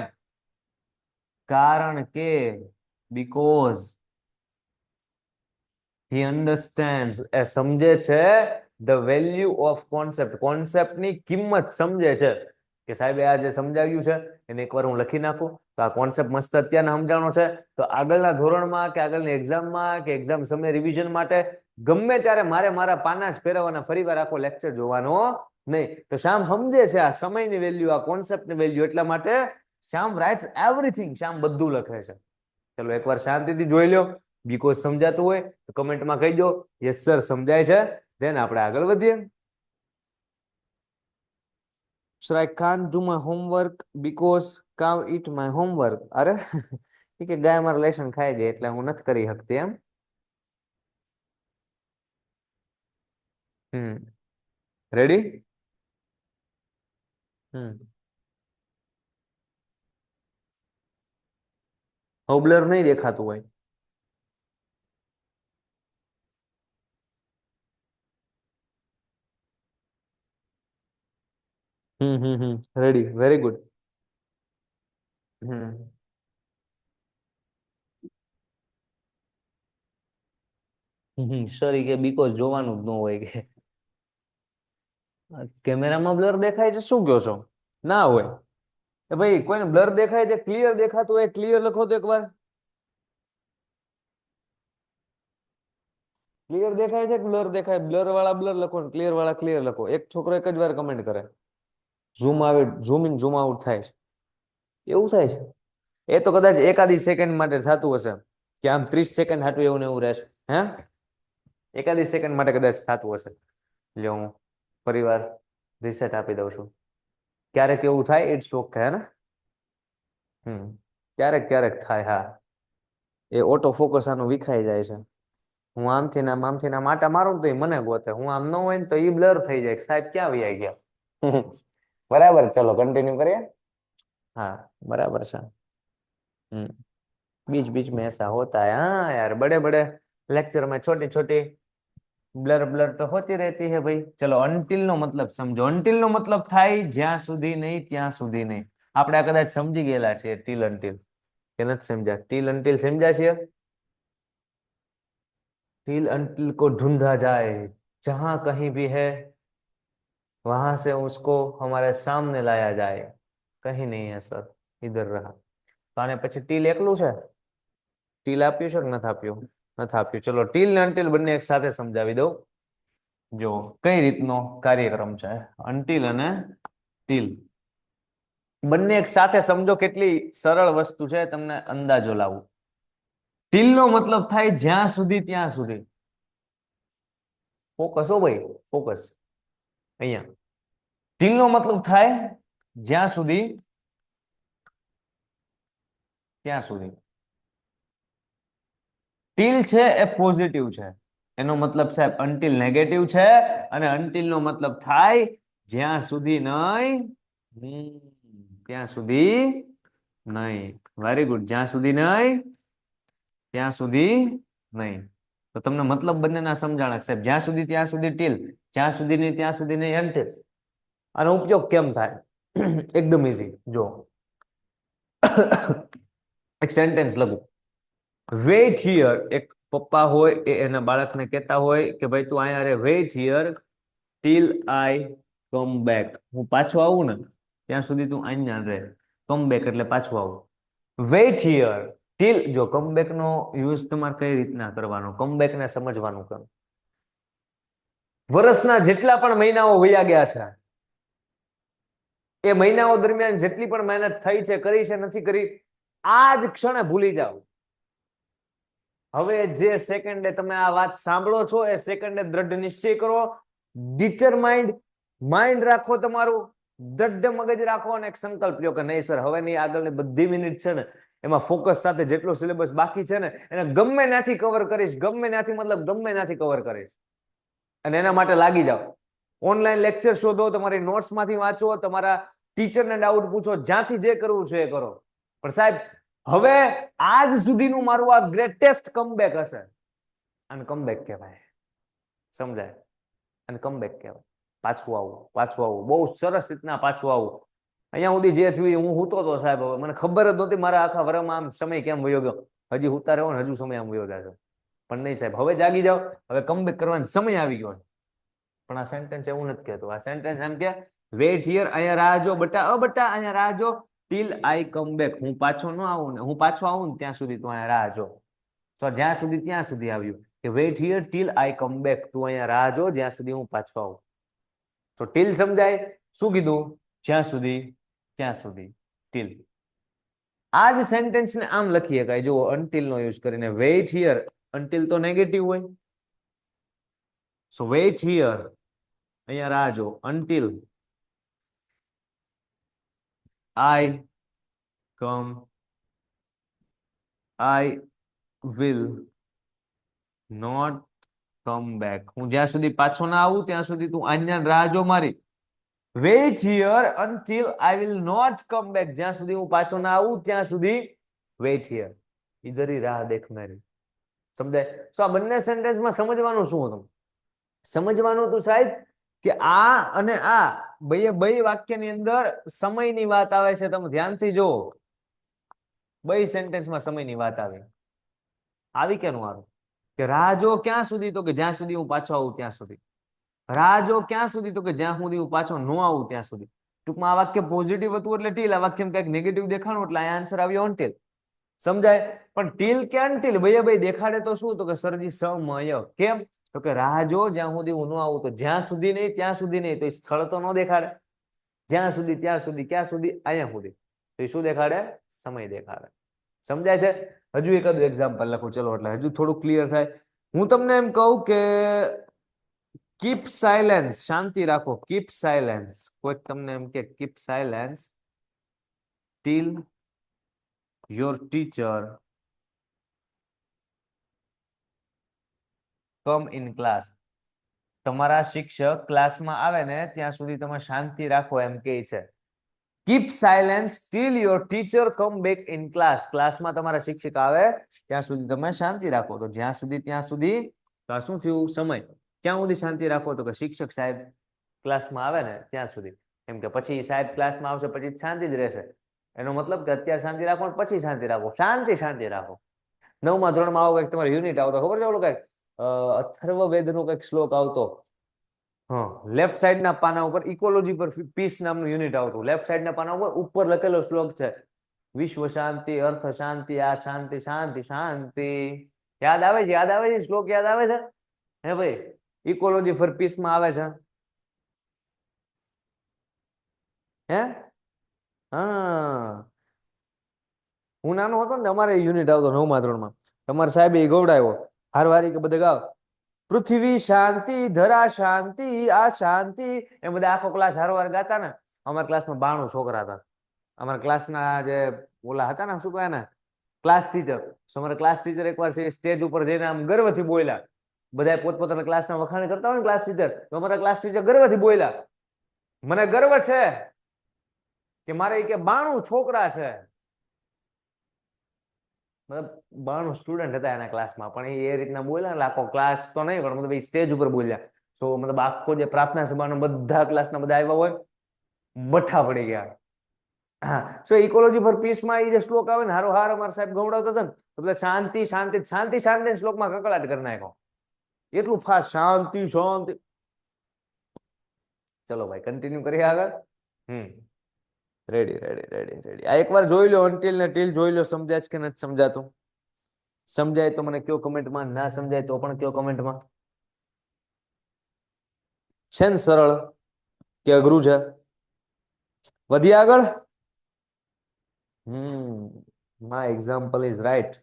કારણ કે because he understands, એ સમજે છે, the value of concept, concept ની કિંમત સમજે છે. કે સાહેબે આ જે સમજાવ્યું છે એને એકવાર હું લખી નાખું તો આ કોન્સેપ્ટ મસ્ત અત્યારને સમજાણો છે તો આગળના ધોરણમાં કે આગળની એક્ઝામમાં કે એક્ઝામ સમય રિવિઝન માટે ગમે ત્યારે મારે મારા પાના જ ફેરવવાના, ફરીવાર આખો લેક્ચર જોવાનો નહીં. તો શ્યામ સમજે છે આ સમયની વેલ્યુ, આ કોન્સેપ્ટની વેલ્યુ, એટલા માટે શ્યામ રાઇટ્સ એવરીથિંગ. શ્યામ બધું લખે છે. ચલો એકવાર શાંતિથી જોઈ લો. બીકોઝ સમજાતું હોય તો કમેન્ટમાં કહી દો યસ સર સમજાય છે. દેન આપણે આગળ વધીએ. Sir, I can't do my homework because cow eat my homework. અરે કે ગાય મારું લેશન ખાઈ ગઈ એટલે હું નથી કરી શકતી એમ. રેડી? બ્લર નહીં દેખાતું હોય. Ready, very good. સોરી કે બીકોઝ જોવાનું જ ન હોય કે કેમેરામાં બ્લર દેખાય છે શું કહો છો? ના હોય. ભાઈ કોઈને બ્લર દેખાય છે, ક્લિયર દેખાતું હોય ક્લિયર લખો તો એકવાર. ક્લિયર દેખાય છે કે બ્લર દેખાય? બ્લર વાળા બ્લર લખો ને ક્લિયર વાળા ક્લિયર લખો. એક છોકરો એક જ વાર કમેન્ટ કરે. ઝૂમ આવે, ઝૂમ ઇન ઝૂમ આઉટ થાય છે. એવું થાય છે? એ તો કદાચ એકાદી સેકન્ડ માટે થતું હશે કે આમ 30 સેકન્ડ હાટું એવું ને એવું રહેશે. હે એકાદી સેકન્ડ માટે કદાચ થતું હશે. એટલે હું ફરીવાર રીસેટ આપી દઉં છું. ક્યારેક એવું થાય, ઇટ્સ ઓકે. હે ને ક્યારેક ક્યારેક થાય. હા, એ ઓટો ફોકસ આનું વિખાઈ જાય છે. હું આમથી ના માટા મારું તો એ મને ગોતે. હું આમ ન હોય ને તો ઈ બ્લર થઈ જાય. સાહેબ ક્યાં વયા ગયા? બરાબર. ચલો કન્ટિન્યુ કરીએ. हाँ बराबर है. बीच बीच में ऐसा होता है. हाँ यार, बड़े बड़े लेक्चर में छोटी छोटी ब्लर ब्लर तो होती रहती है भाई. चलो अनटिल નો મતલબ સમજો. અનટિલ નો મતલબ થાય જ્યાં સુધી નહીં ત્યાં સુધી નહીં. આપણે આ કદાચ સમજી ગયેલા છે ટીલ અનટિલ કે નથી સમજ્યા? ટીલ અનટિલ સમજ્યા છે? टील अंटिल को ढूंढा जाए जहां कहीं भी है वहां से उसको हमारे सामने लाया जाए. कहीं नहीं है सर, इधर रहा. તો આને પછી ટીલ એકલું છે? ટીલ આપ્યું છે કે નથી આપ્યું? નથી આપ્યું. ચલો ટીલ ને અનટિલ બંને એક સાથે સમજાવી દઉં. જો કઈ રીતનો કાર્યક્રમ છે. અનટિલ અને ટીલ બંને એક સાથે સમજો. કેટલી સરળ વસ્તુ છે, તમને અંદાજો લાવું. ટીલ નો મતલબ થાય જ્યાં સુધી ત્યાં સુધી. ફોકસ હો ભાઈ, ફોકસ અહીંયા. ટીલ નો મતલબ થાય જ્યાં સુધી ત્યાં સુધી. ટીલ છે એ પોઝિટિવ છે. એનો મતલબ સાહેબ અનટિલ નેગેટિવ છે. અને અનટિલ નો મતલબ થાય જ્યાં સુધી નહીં ત્યાં સુધી નહીં. Very good. જ્યાં સુધી નહીં ત્યાં સુધી નહીં. તો તમને મતલબ બંનેના સમજાણા સાહેબ. જ્યાં સુધી ત્યાં સુધી ટીલ, જ્યાં સુધી નહીં ત્યાં સુધી નહીં અનટિલ. આનો ઉપયોગ કેમ થાય? એકદમ ઈઝી. જો એક સેન્ટેન્સ લખું. Wait here. એક પપ્પા હોય એ એના બાળકને કહેતા હોય કે ભાઈ તું અહીંયા રે, wait here till I come back. હું પાછો આવું ને ત્યાં સુધી તું અહીંયા રહે. કમ બેક એટલે પાછું આવું. Wait here till. જો કમબેક નો યુઝ તમારે કઈ રીતના કરવાનો, કમબેક ને સમજવાનું. વર્ષના જેટલા પણ મહિનાઓ વયા ગયા છે, એ મહિનાઓ દરમિયાન જેટલી પણ મહેનત થઈ છે, કરી છે, નથી કરી, આ જ ક્ષણે ભૂલી જાઓ. હવે જે સેકન્ડે તમે આ વાત સાંભળો છો એ સેકન્ડે દ્રઢ નિશ્ચય કરો, ડિટરમાઇન્ડ માઇન્ડ રાખો, તમારું દ્રઢ મગજ રાખો અને એક સંકલ્પ લ્યો કે નહીં સર, હવે ની આગળની બધી મિનિટ છે ને એમાં ફોકસ સાથે જેટલો સિલેબસ બાકી છે ને એને ગમે ત્યાંથી કવર કરીશ, ગમે ત્યાંથી મતલબ ગમે ત્યાંથી કવર કરીશ, અને એના માટે લાગી જાઓ. ઓનલાઈન લેક્ચર શોધો, તમારી નોટ્સ માંથી વાંચો, તમારા ટીચરને ડાઉટ પૂછો, જ્યાંથી જે કરવું છે એ કરો. પણ સાહેબ હવે આજ સુધીનું મારું આ ગ્રેટેસ્ટ કમબેક હશે, અને કમબેક કહેવાય, સમજાય? અને કમબેક કહેવાય. પાછું આવું, પાછું આવું, બહુ સરસ રીતના પાછું આવું. અહીંયા સુધી જે થયું હું હૂતો તો સાહેબ, હવે મને ખબર જ નહોતી મારા આખા વરમાં આમ સમય કેમ વયો ગયો. હજી હુતા રહ્યો ને હજુ સમય આમ વયો જાય છે. પણ નહીં સાહેબ, હવે જાગી જાઓ, હવે કમબેક કરવાનો સમય આવી ગયો. પણ આ સેન્ટેન્સ એવું નથી કહેતો. આ સેન્ટેન્સ એમ કે વેઇટ હિયર, અહીંયા રાહ જો બટા, બટા અહીંયા રાહ જો, ટીલ આઈ કમ બેક, હું પાછો ન આવું ને, હું પાછો આવું ને ત્યાં સુધી તું અહીંયા રાહ જો. તો જ્યાં સુધી ત્યાં સુધી આવ્યું કે wait here till I come back, તું અહીંયા રાહ જો જ્યાં સુધી હું પાછો આવું. તો ટીલ સમજાય? શું કીધું? જ્યાં સુધી ત્યાં સુધી, ટીલ. આ જ સેન્ટેન્સ ને આમ લખી શકાય, જો અનટિલ નો યુઝ કરીને. વેઇટ હિયર, અનટિલ તો નેગેટિવ હોય, સો વેઇટ હિયર, અહીંયા રાહ જો, until I come, I will not come back, હું જ્યાં સુધી પાછો ના આવું ત્યાં સુધી તું અહીંયા રાહ જો મારી. Wait here until I will not come back, જ્યાં સુધી હું પાછો ના આવું ત્યાં સુધી વેઇટ હિયર, ઇધર ही રાહ દેખ મેરી. સમજાય? સો આ બંને સેન્ટેન્સમાં સમજવાનું શું હતું? સમજવાનું હતું સાહેબ કે આ અને આ બે વાક્યની અંદર સમયની વાત આવે છે. તમે ધ્યાનથી જુઓ, બે સેન્ટેન્સમાં સમયની વાત આવી. આવી કેનું આવ્યું? કે રાહ જો ક્યાં સુધી? તો કે જ્યાં સુધી હું પાછો આવું ત્યાં સુધી. રાહ જો ક્યાં સુધી? તો કે જ્યાં સુધી હું પાછો ન આવું ત્યાં સુધી. ટૂંકમાં આ વાક્ય પોઝિટિવ હતું એટલે ટીલ, આ વાક્યમાં કંઈક નેગેટિવ દેખાણું એટલે આ આન્સર આવ્યો અનટિલ. સમજાય? પણ ટીલ કે અનટિલ બે દેખાડે તો શું? તો કે સરજી સમય. કેમ? તો કે રાહ જો જ્યાં સુધી હું ન આવું, તો જ્યાં સુધી નહીં ત્યાં સુધી નહીં, તો એ સ્થળ તો ન દેખાડે. જ્યાં સુધી ત્યાં સુધી, ક્યાં સુધી? અહીંયા સુધી. તો એ શું દેખાડે? સમય દેખાડે. સમજાય છે? હજુ એકાદું એક્ઝામ્પલ લખું ચલો, એટલે હજુ થોડું ક્લિયર થાય. હું તમને એમ કહું કે કીપ સાયલેન્સ, શાંતિ રાખો, કીપ સાયલેન્સ. કોઈક તમને એમ કે keep silence till your teacher come in class. તમારા શિક્ષક ક્લાસમાં આવે ને ત્યાં સુધી તમે શાંતિ રાખો એમ કહે છે. Keep silence till your teacher come back in class. ક્લાસમાં તમારા શિક્ષક આવે ત્યાં સુધી તમે શાંતિ રાખો. તો જ્યાં સુધી ત્યાં સુધી, તો આ શું થયું? સમય. ક્યાં સુધી શાંતિ રાખો? તો કે શિક્ષક સાહેબ ક્લાસમાં આવે ને ત્યાં સુધી. કેમ કે પછી સાહેબ ક્લાસમાં આવશે પછી શાંતિ જ રહેશે. એનો મતલબ કે અત્યારે શાંતિ રાખો પછી શાંતિ રાખો, શાંતિ રાખો. 9મા ધોરણમાં આવો કંઈક તમારો યુનિટ આવતો, ખબર છે ઓલું કંઈક અથર્વવેદનો કંઈક શ્લોક આવતો. લેફ્ટ સાઈડના પાના ઉપર ઇકોલોજી પર પીસ નામનું યુનિટ આવતું. લેફ્ટ સાઈડના પાના ઉપર લખેલો શ્લોક છે, વિશ્વ શાંતિ, અર્થ શાંતિ, આ શાંતિ, શાંતિ, શાંતિ. યાદ આવે છે? યાદ આવે છે? શ્લોક યાદ આવે છે? હે ભાઈ, ઇકોલોજી ફોર પીસમાં આવે છે. હે? હા, હું નાનો હતો ને અમારે યુનિટ આવતો 9મા ધોરણમાં. તમારા સાહેબે ગવડાવ્યો હારવારી કે બધા ગાવ, પૃથ્વી શાંતિ, ધરા શાંતિ, આ શાંતિ. એ બધા આખો ક્લાસ હારવાર ગાતા ને. અમારા ક્લાસમાં 92 છોકરા હતા. અમારા ક્લાસના જે ઓલા હતા ને, શું કહે ને, ક્લાસ ટીચર. અમારા ક્લાસ ટીચર એકવાર સ્ટેજ ઉપર જઈને આમ ગર્વથી બોલ્યા. બધા પોતપોતાના ક્લાસના વખાણ કરતા હોય ને ક્લાસ ટીચર, તો અમારા ક્લાસ ટીચર ગર્વથી બોલ્યા, મને ગર્વ છે કે મારે કે 92 છોકરા છે. મતલબ 92 સ્ટુડન્ટ હતા એના ક્લાસમાં, પણ એ રીતના બોલ્યા ને આખો ક્લાસ તો નહીં, પણ મતલબ સ્ટેજ ઉપર બોલ્યા. તો મતલબ આખો જે પ્રાર્થના સભાનો બધા ક્લાસના બધા આવ્યા હોય, બઠ્ઠા પડી ગયા. હા, સો ઇકોલોજી ફોર પીસમાં એ જે શ્લોક આવે ને હારો હાર અમારા સાહેબ ગવડાવતા હતા ને, તો બધા શાંતિ શાંતિ શાંતિ શાંતિ શ્લોકમાં કકળાટ કરી નાખ્યો. એટલું ફાસ્ટ, શાંતિ શાંતિ. ચલો ભાઈ કન્ટિન્યુ કરીએ આગળ. રેડી. આ એકવાર જોઈ લો, અનટિલ ને ટીલ જોઈ લો, સમજાય કે નથી સમજાતું? સમજાય તો મને કયો કમેન્ટમાં, ના સમજાય તો પણ કયો કમેન્ટમાં. છે ને સરળ કે અઘરું છે? વધીએ આગળ. My example is right.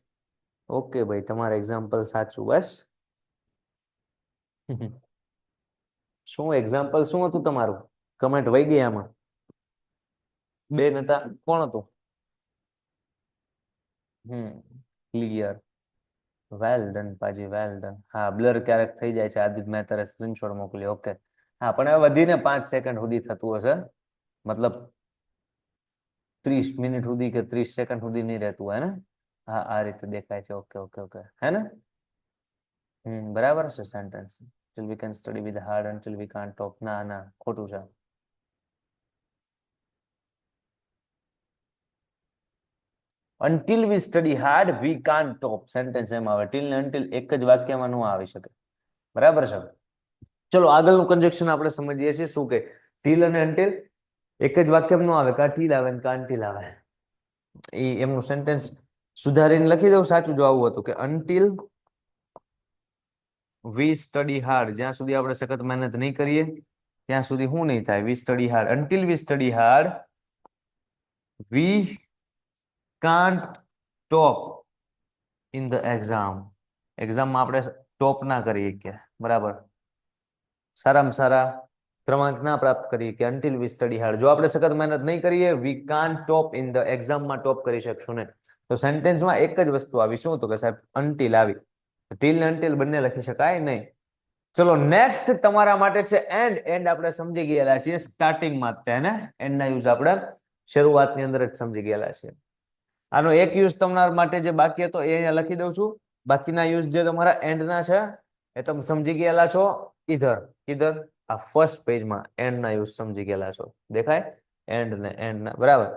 Okay ભાઈ, તમારું એક્ઝામ્પલ સાચું. બસ. શું એક્ઝામ્પલ શું હતું તમારું? કમેન્ટ વહી ગઈ આમાં. બે નતા, કોણ હતું? ક્લિયર. વેલ ડન પાજી, વેલ ડન. હા, બ્લર ક્યારેક થઈ જાય છે આદિત, મેં તારે સ્ક્રીનશોટ મોકલી. ઓકે. હા, પણ હવે વધીને 5 સેકન્ડ સુધી થતું હશે, મતલબ 30 મિનિટ સુધી કે 30 સેકન્ડ સુધી નહીં રહેતું હોય ને? હા, આ રીતે દેખાય છે. ઓકે ઓકે ઓકે, હે ને? બરાબર છે sentence. till we can study with hard until we can't talk. ના ના, ખોટું છે. until we study hard we can't talk sentence એમ આવે. till ને until એક જ વાક્યમાં ન આવી શકે. બરાબર છે. ચલો આગળનું કન્જક્શન આપણે સમજીએ છીએ. શું કે till અને until એક જ વાક્યમાં ન આવે, કા till આવે ને કા until આવે. એ એમનું સેન્ટેન્સ સુધારીને લખી દઉં. સાચું જો આવું હતું કે until we study hard, જ્યાં સુધી આપણે સખત મહેનત નહીં કરીએ ત્યાં સુધી શું નહીં થાય? we study hard. until we study hard we can't top in the exam. એક્ઝામમાં આપણે ટોપ ના કરી શકીએ, બરાબર, સારામાં સારા ક્રમાંક ના પ્રાપ્ત કરીએ કે until we study hard. જો આપણે સખત મહેનત નહીં કરીએ we can't top in the exam, માં ટોપ કરી શકશું ને. તો સેન્ટેન્સમાં એક જ વસ્તુ આવી. શું તો કે સાહેબ until આવી. till ને until બંને લખી શકાય નહીં. ચલો નેક્સ્ટ તમારા માટે છે એન્ડ. એન્ડ આપણે સમજી ગયેલા છીએ સ્ટાર્ટિંગમાં તેને. એન્ડ ના યુઝ આપણે શરૂઆતની અંદર જ સમજી ગયેલા છીએ. આનો એક યુઝ તમારા માટે જે બાકી હતો એ અહીંયા લખી દઉં છું. બાકીના યુઝ જે તમારા એન્ડ ના છે એ તમે સમજી ગયેલા છો. ઇધર ઇધર આ ફર્સ્ટ પેજમાં એન્ડ ના યુઝ સમજી ગયેલા છો. દેખાય? એન્ડ ને એન્ડ ના, બરાબર.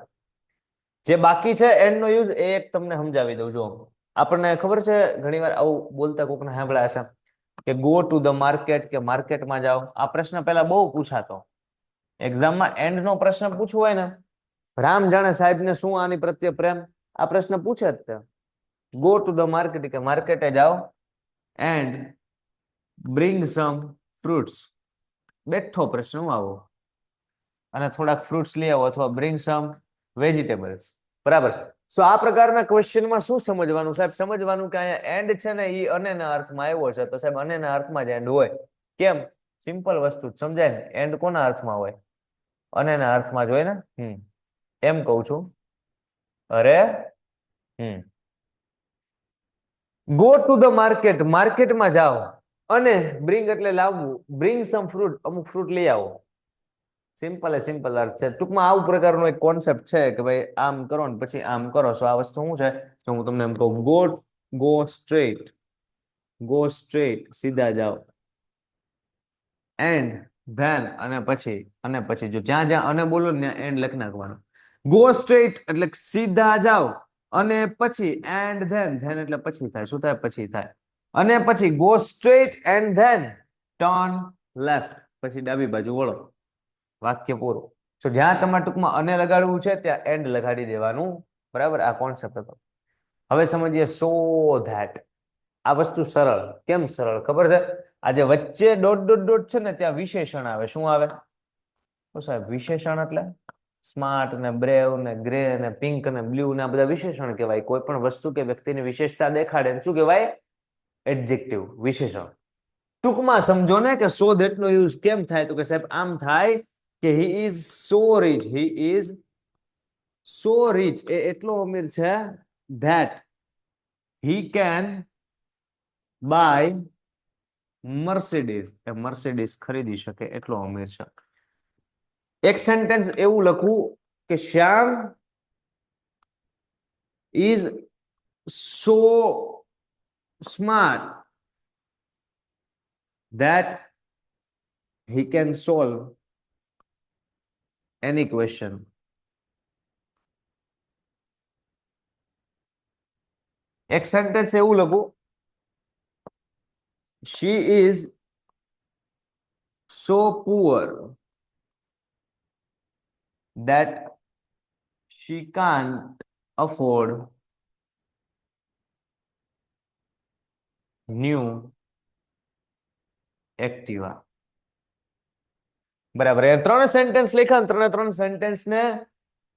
જે બાકી છે એન્ડ નો યુઝ એ એક તમને સમજાવી દઉં. જો આપણને ખબર છે ઘણીવાર આવું બોલતા કોકને સાંભળ્યા છે કે ગો ટુ ધ માર્કેટ, કે માર્કેટમાં જાઓ. આ પ્રશ્ન પહેલા બહુ પૂછાતો. એક્ઝામમાં એન્ડ નો પ્રશ્ન પૂછવો હોય ને, રામ જાણે સાહેબ ને શું આની પ્રત્યે પ્રેમ, આ પ્રશ્ન પૂછે જ તે. ગો ટુ ધ માર્કેટ, કે માર્કેટે જાઓ એન્ડ બ્રિંગ સમ ફ્રૂટ્સ. બેઠો પ્રશ્ન આવો, અને થોડાક ફ્રૂટ્સ લઈ આવો, અથવા બ્રિંગ સમ વેજીટેબલ્સ. બરાબર. સો આ પ્રકારના ક્વેશ્ચનમાં શું સમજવાનું સાહેબ? સમજવાનું કે અહીંયા એન્ડ છે ને એ અનેના અર્થમાં આવ્યો છે, તો સાહેબ અનેના અર્થમાં જ એન્ડ હોય. કેમ? સિમ્પલ વસ્તુ સમજાય ને. એન્ડ કોના અર્થમાં હોય? અનેના અર્થમાં જ હોય ને. એમ કહું છું. અરે ગો ટુ ધ માર્કેટ, માર્કેટમાં જાઓ અને બ્રિંગ એટલે લાવવું, બ્રિંગ સમ ફ્રૂટ, અમુક ફ્રૂટ લઈ આવો. સિમ્પલ એ સિમ્પલ અર્થ છે. ટૂંકમાં આવું પ્રકારનો એક કોન્સેપ્ટ છે કે ભાઈ આમ કરો ને પછી આમ કરો. સો આ વસ્તુ શું છે તો હું તમને એમ કહું, ગો સ્ટ્રેટ, ગો સ્ટ્રેટ, સીધા જાઓ. એન્ડ ધેન, અને પછી જો જ્યાં જ્યાં અને બોલો ને ત્યાં એન્ડ લખી નાખવાનું. ગો સ્ટ્રેટ એટલે સીધા જાઓ, અને પછી એન્ડ ધેન, ધેન એટલે પછી થાય. શું થાય? પછી થાય. અને પછી go straight and then turn left, પછી ડાબી બાજુ વળો. વાક્ય પૂરું. તો જ્યાં તમારે ટૂંકમાં અને લગાડવું છે ત્યાં એન્ડ લગાડી દેવાનું. બરાબર. આ કોન્સેપ્ટ હતો. હવે સમજીએ સો ધેટ. આ વસ્તુ સરળ. કેમ સરળ ખબર છે? આજે વચ્ચે ડોટ ડોટ ડોટ છે ને ત્યાં વિશેષણ આવે. શું આવે? તો સાહેબ વિશેષણ એટલે સ્માર્ટ ને બ્રેવ ને ગ્રે ને પિંક ને બ્લુ ને આ બધા વિશેષણ કહેવાય. કોઈ પણ વસ્તુ કે વ્યક્તિની વિશેષતા દેખાડે શું કહેવાય? એડજેક્ટિવ, વિશેષણ. ટૂંકમાં સમજો ને કે સો ધેટ નો યુઝ કેમ થાય તો કે સાહેબ આમ થાય કે he is so rich, he is so rich, એ એટલો અમીર છે that he can buy Mercedes, એ મર્સિડીઝ ખરીદી શકે એટલો અમીર છે. એક સેન્ટેન્સ એવું લખવું કે Shyam is so smart that he can solve any question. એક સેન્ટેન્સ એવું લખું, she is so poor that she can't afford new Activa. બરાબર. એ ત્રણ સેન્ટેન્સ લખ્યા, ત્રણ સેન્ટેન્સ ને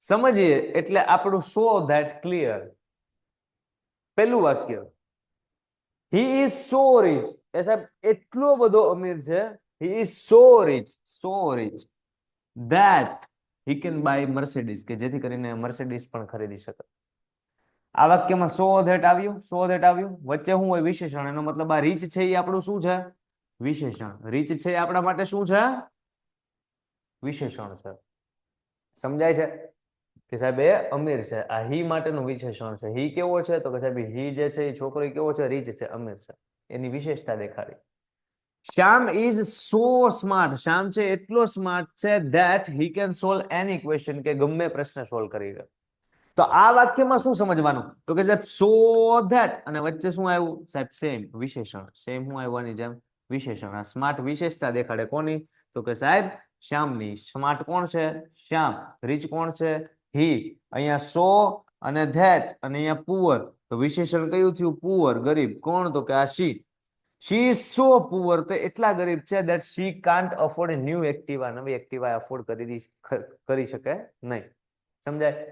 સમજીએ એટલે આપણું સો ધેટ ક્લિયર. પેલું વાક્ય, he is so rich. એ સાહેબ એટલો બધો અમીર છે. he is so rich that he can buy Mercedes, કે જેથી કરીને મર્સિડીઝ પણ ખરીદી શકે. આ વાક્યમાં સો ધેટ આવ્યું, વચ્ચે શું હોય? વિશેષણ. એનો મતલબ આ રીચ છે એ આપણું શું છે? વિશેષણ. રીચ છે આપણા માટે શું છે? વિશેષણ છે. સમજાય છે કે સાહેબ એ અમીર છે. આ હી માટેનું વિશેષણ છે. હી કેવો છે? તો કે સાહેબ હી જે છે એ છોકરો કેવો છે? રીચ છે, અમીર છે. એની વિશેષતા દેખાડી. શ્યામ ઇઝ સો સ્માર્ટ. શ્યામ છે એટલો સ્માર્ટ છે that he can solve any question, કે ગમે પ્રશ્ન સોલ્વ કરી દે. તો આ વાક્યમાં શું સમજવાનું? તો કે સાહેબ સો ધેટ અને વચ્ચે શું આવ્યું? સાહેબ સેમ, વિશેષણ. સેમ શું આવ્યું? આની જેમ વિશેષણ. આ સ્માર્ટ વિશેષતા દેખાડે કોની? તો કે સાહેબ શ્યામની. સ્માર્ટ કોણ છે? શ્યામ. રીચ કોણ છે? હી. અહીંયા સો અને ધેટ અને અહીંયા પુઅર. તો વિશેષણ કયું થયું? પુઅર, ગરીબ. કોણ? તો કે આ શી. શી ઇઝ સો પુઅર, તો એટલા ગરીબ છે that she can't afford a new Activa. નવી એક્ટિવા અફોર્ડ કરી શકે નહીં. સમજાય?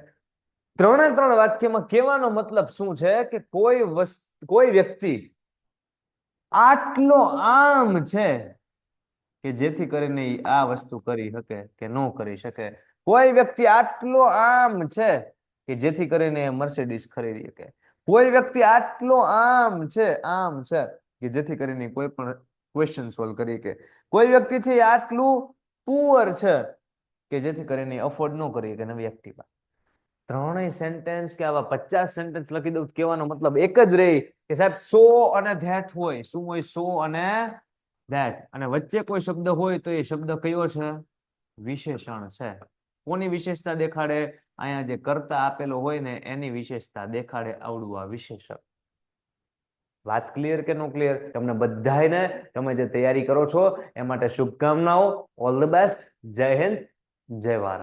ત્રણ વાક્યમાં કહેવાનો મતલબ શું છે? કે કોઈ વ્યક્તિ આટલો આમ છે કે જેથી કરીને આ વસ્તુ કરી શકે કે ન કરી શકે. કોઈ વ્યક્તિ આટલો આમ છે કે જેથી કરીને મર્સિડીઝ ખરીદી શકે. કોઈ વ્યક્તિ આટલો આમ છે કે જેથી કરીને કોઈ પણ ક્વેશ્ચન સોલ્વ કરી શકે. કોઈ વ્યક્તિ છે આટલું પુઅર છે કે જેથી કરીને અફોર્ડ ન કરી શકે નવી એક્ટિવા. ત્રણેય સેન્ટેન્સ કે આવા 50 સેન્ટેન્સ લખી દઉં, કહેવાનો મતલબ એક જ રહી કે સાહેબ સો અને ધેટ હોય. શું હોય? સો અને ધેટ. અને વચ્ચે કોઈ શબ્દ હોય તો એ શબ્દ કયો છે? વિશેષણ છે. કોની વિશેષતા દેખાડે? અહીંયા જે કર્તા આપેલો હોય ને એની વિશેષતા દેખાડે. આવડું આ વિશેષણ. વાત ક્લિયર કે નો ક્લિયર? તમને બધાને તમે જે તૈયારી કરો છો એ માટે શુભકામનાઓ. All the best. જય હિન્દ, જય ભારત.